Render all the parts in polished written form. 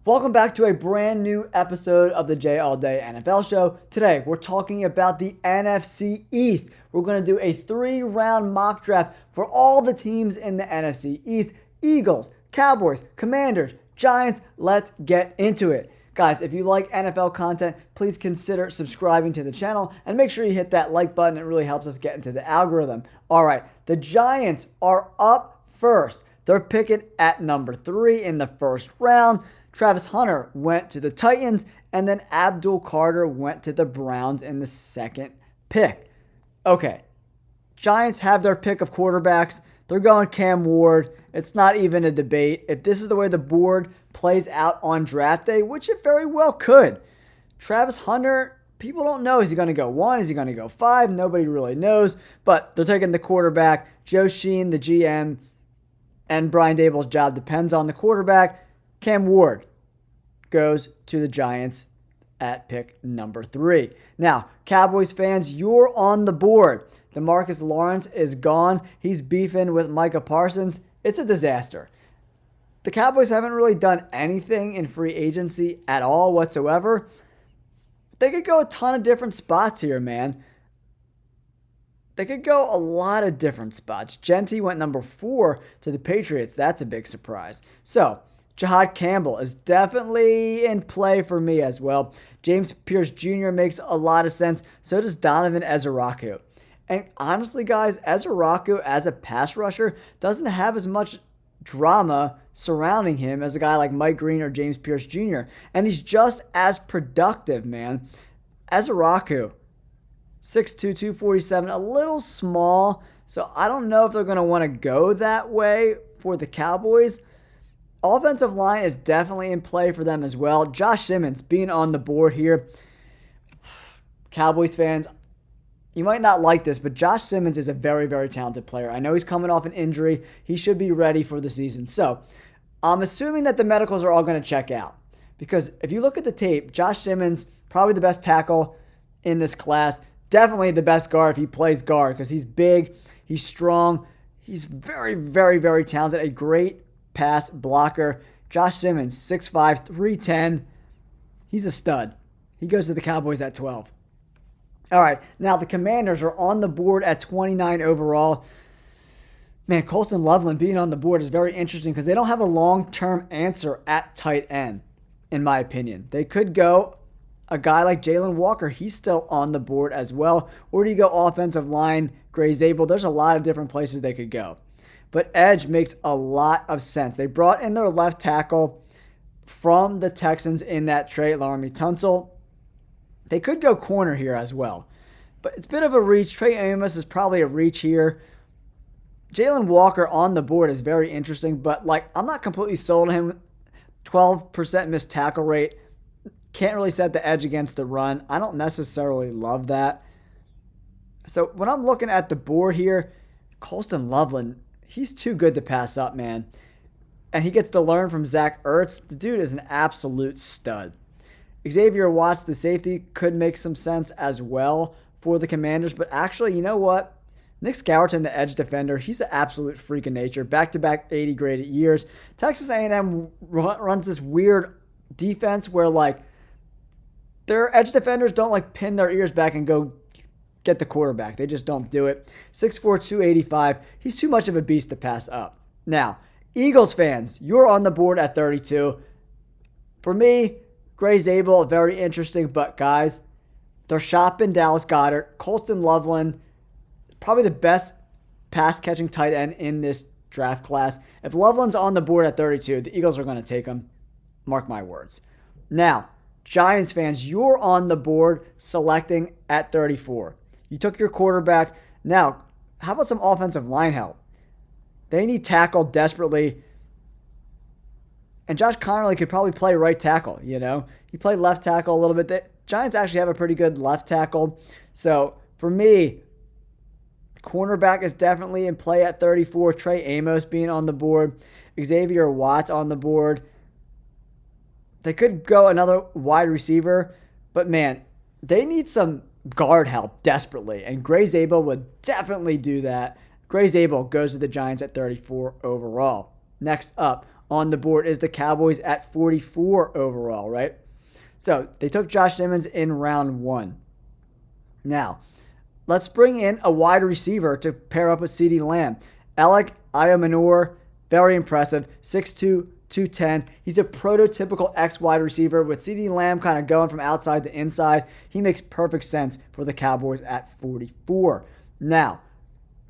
Welcome back to a brand new episode of the J All Day NFL Show. Today, we're talking about the NFC East. We're going to do a 3-round mock draft for all the teams in the NFC East. Eagles, Cowboys, Commanders, Giants. Let's get into it. Guys, if you like NFL content, please consider subscribing to the channel and make sure you hit that like button. It really helps us get into the algorithm. All right, the Giants are up first. They're picking at number 3 in the first round. Travis Hunter went to the Titans, and then Abdul Carter went to the Browns in the second pick. Okay, Giants have their pick of quarterbacks. They're going Cam Ward. It's not even a debate. If this is the way the board plays out on draft day, which it very well could, Travis Hunter, people don't know. Is he going to go 1? Is he going to go 5? Nobody really knows, but they're taking the quarterback. Joe Sheen, the GM, and Brian Dable's job depends on the quarterback. Cam Ward goes to the Giants at pick number 3. Now, Cowboys fans, you're on the board. DeMarcus Lawrence is gone. He's beefing with Micah Parsons. It's a disaster. The Cowboys haven't really done anything in free agency at all whatsoever. They could go a ton of different spots here, man. They could go a lot of different spots. Genty went number 4 to the Patriots. That's a big surprise. So, Jahad Campbell is definitely in play for me as well. James Pierce Jr. makes a lot of sense. So does Donovan Ezeraku. And honestly, guys, Ezeraku as a pass rusher doesn't have as much drama surrounding him as a guy like Mike Green or James Pierce Jr. And he's just as productive, man. Ezeraku, 6'2", 247, a little small. So I don't know if they're going to want to go that way for the Cowboys. Offensive line is definitely in play for them as well. Josh Simmons being on the board here. Cowboys fans, you might not like this, but Josh Simmons is a very, very talented player. I know he's coming off an injury. He should be ready for the season. So I'm assuming that the medicals are all going to check out. Because if you look at the tape, Josh Simmons, probably the best tackle in this class. Definitely the best guard if he plays guard because he's big, he's strong, he's very, very, very talented. A great pass blocker. Josh Simmons, 6'5", 310. He's a stud. He goes to the Cowboys at 12. All right, now the Commanders are on the board at 29 overall. Man, Colston Loveland being on the board is very interesting because they don't have a long-term answer at tight end, in my opinion. They could go a guy like Jalen Walker. He's still on the board as well. Or do you go offensive line, Gray Zabel? There's a lot of different places they could go. But edge makes a lot of sense. They brought in their left tackle from the Texans in that trade, Laramie Tunsil. They could go corner here as well. But it's a bit of a reach. Trey Amos is probably a reach here. Jalen Walker on the board is very interesting, but I'm not completely sold on him. 12% missed tackle rate. Can't really set the edge against the run. I don't necessarily love that. So when I'm looking at the board here, Colston Loveland, he's too good to pass up, man. And he gets to learn from Zach Ertz. The dude is an absolute stud. Xavier Watts, the safety, could make some sense as well for the Commanders. But actually, you know what? Nick Scourton, the edge defender, he's an absolute freak of nature. Back-to-back 80 graded years. Texas A&M runs this weird defense where, their edge defenders don't, pin their ears back and go get the quarterback. They just don't do it. 6'4", 285. He's too much of a beast to pass up. Now, Eagles fans, you're on the board at 32. For me, Gray Zabel, very interesting. But, guys, they're shopping Dallas Goedert. Colston Loveland, probably the best pass-catching tight end in this draft class. If Loveland's on the board at 32, the Eagles are going to take him. Mark my words. Now, Giants fans, you're on the board selecting at 34. You took your quarterback. Now, how about some offensive line help? They need tackle desperately. And Josh Connerly could probably play right tackle, He played left tackle a little bit. The Giants actually have a pretty good left tackle. So, for me, cornerback is definitely in play at 34. Trey Amos being on the board. Xavier Watts on the board. They could go another wide receiver. But, man, they need some guard help desperately. And Gray Zabel would definitely do that. Gray Zabel goes to the Giants at 34 overall. Next up, on the board is the Cowboys at 44 overall, right? So they took Josh Simmons in round 1. Now, let's bring in a wide receiver to pair up with CeeDee Lamb. Alec Ayamanor, very impressive, 6'2", 210. He's a prototypical X wide receiver with CeeDee Lamb kind of going from outside to inside. He makes perfect sense for the Cowboys at 44. Now,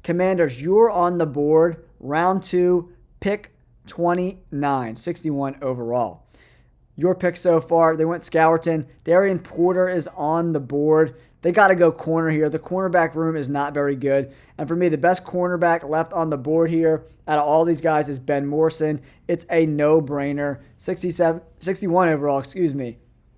Commanders, you're on the board. Round 2, pick 29, 61 overall. Your pick so far, they went Scourton. Darian Porter is on the board. They got to go corner here. The cornerback room is not very good. And for me, the best cornerback left on the board here out of all these guys is Ben Morrison. It's a no-brainer. 61 overall,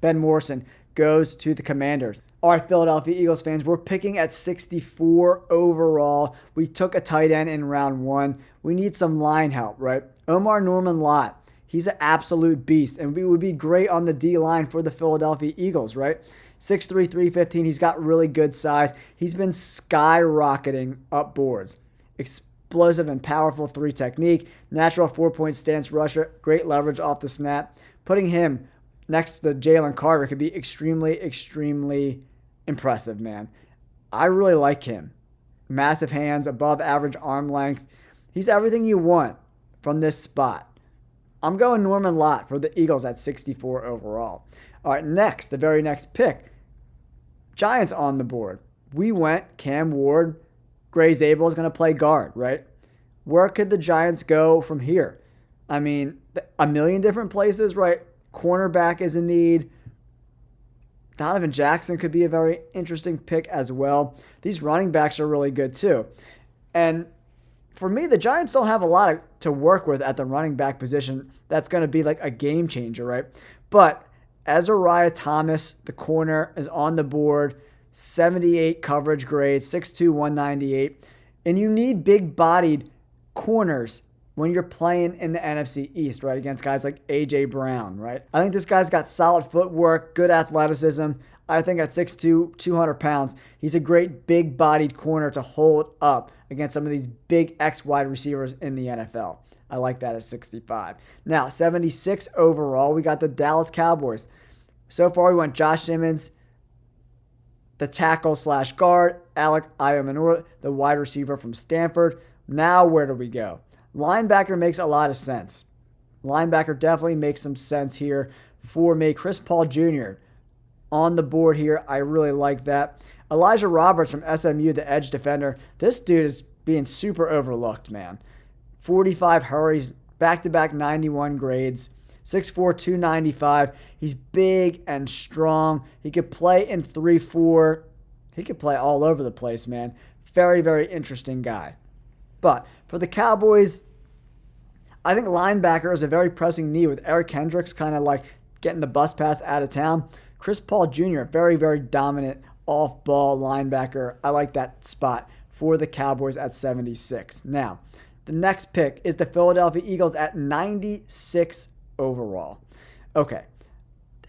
Ben Morrison goes to the Commanders. All right, Philadelphia Eagles fans, we're picking at 64 overall. We took a tight end in round 1. We need some line help, right? Omar Norman-Lott. He's an absolute beast, and we would be great on the D-line for the Philadelphia Eagles, right? 6'3", 315. He's got really good size. He's been skyrocketing up boards. Explosive and powerful 3 technique. Natural 4-point stance rusher. Great leverage off the snap. Putting him next to Jalen Carter could be extremely, extremely impressive, man. I really like him. Massive hands, above average arm length. He's everything you want from this spot. I'm going Norman Lott for the Eagles at 64 overall. All right, next, the very next pick. Giants on the board. We went Cam Ward. Gray Zabel is going to play guard, right? Where could the Giants go from here? I mean, a million different places, right? Cornerback is in need. Donovan Jackson could be a very interesting pick as well. These running backs are really good too. And for me, the Giants don't have a lot to work with at the running back position that's going to be like a game changer, right? But Azariah Thomas, the corner, is on the board. 78 coverage grade, 6'2", 198. And you need big-bodied corners when you're playing in the NFC East, right, against guys like A.J. Brown, right? I think this guy's got solid footwork, good athleticism. I think at 6'2", 200 pounds, he's a great big-bodied corner to hold up against some of these big X wide receivers in the NFL. I like that at 65. Now, 76 overall, we got the Dallas Cowboys. So far, we went Josh Simmons, the tackle/guard, Alec Ayamanor, the wide receiver from Stanford. Now, where do we go? Linebacker makes a lot of sense. Linebacker definitely makes some sense here for me. Chris Paul Jr. on the board here. I really like that. Elijah Roberts from SMU, the edge defender. This dude is being super overlooked, man. 45 hurries, back-to-back 91 grades. 6'4", 295. He's big and strong. He could play in 3-4. He could play all over the place, man. Very, very interesting guy. But for the Cowboys, I think linebacker is a very pressing need with Eric Kendricks kind of like getting the bus pass out of town. Chris Paul Jr., very, very dominant off-ball linebacker. I like that spot for the Cowboys at 76. Now, the next pick is the Philadelphia Eagles at 96 overall. Okay,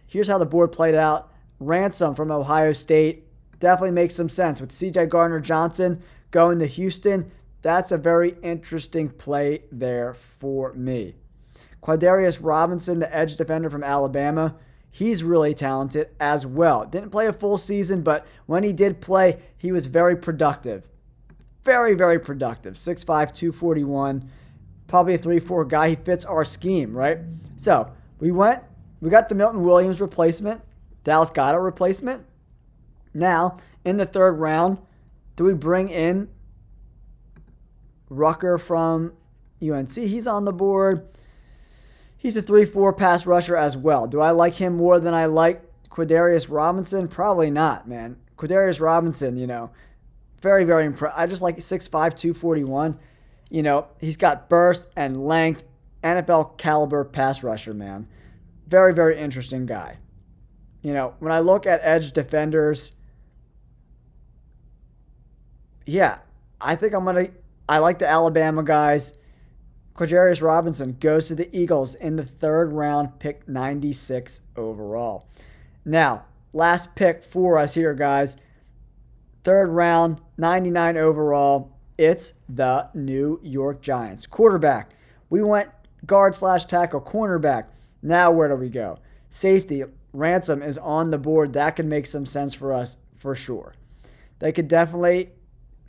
here's how the board played out. Ransom from Ohio State definitely makes some sense. With C.J. Gardner-Johnson going to Houston, that's a very interesting play there for me. Quadarius Robinson, the edge defender from Alabama, he's really talented as well. Didn't play a full season, but when he did play, he was very productive. Very, very productive. 6'5", 241. Probably a 3-4 guy. He fits our scheme, right? So we got the Milton Williams replacement. Dallas got a replacement. Now, in the third round, do we bring in Rucker from UNC? He's on the board. He's a 3-4 pass rusher as well. Do I like him more than I like Quadarius Robinson? Probably not, man. Quadarius Robinson, very, very impressive. I just like 6'5", 241. He's got burst and length. NFL caliber pass rusher, man. Very, very interesting guy. When I look at edge defenders, yeah, I think I like the Alabama guys. Quadarius Robinson goes to the Eagles in the third round, pick 96 overall. Now, last pick for us here, guys. Third round, 99 overall. It's the New York Giants. Quarterback. We went guard slash tackle, cornerback. Now where do we go? Safety, Ransom is on the board. That could make some sense for us for sure. They could definitely,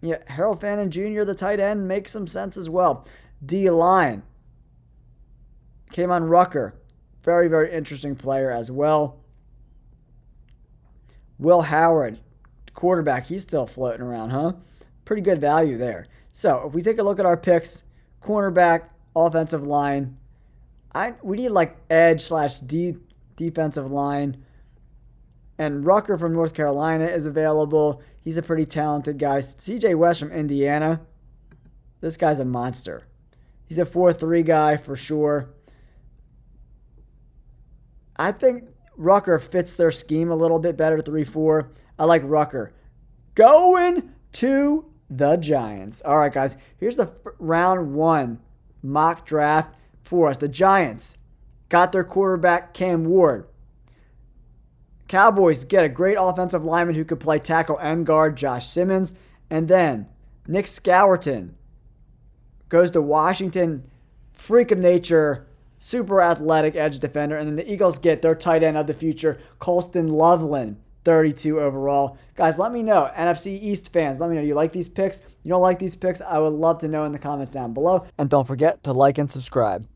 yeah, Harold Fannin Jr., the tight end, makes some sense as well. D-line, came on Rucker. Very, very interesting player as well. Will Howard, quarterback, he's still floating around, huh? Pretty good value there. So if we take a look at our picks, cornerback, offensive line, we need like edge slash defensive line. And Rucker from North Carolina is available. He's a pretty talented guy. CJ West from Indiana. This guy's a monster. He's a 4-3 guy for sure. I think Rucker fits their scheme a little bit better, 3-4. I like Rucker. Going to the Giants. All right, guys. Here's the round 1 mock draft for us. The Giants got their quarterback, Cam Ward. Cowboys get a great offensive lineman who could play tackle and guard, Josh Simmons. And then Nick Scourton goes to Washington. Freak of nature, super athletic edge defender. And then the Eagles get their tight end of the future, Colston Loveland, 32 overall. Guys, let me know. NFC East fans, let me know. You like these picks? You don't like these picks? I would love to know in the comments down below. And don't forget to like and subscribe.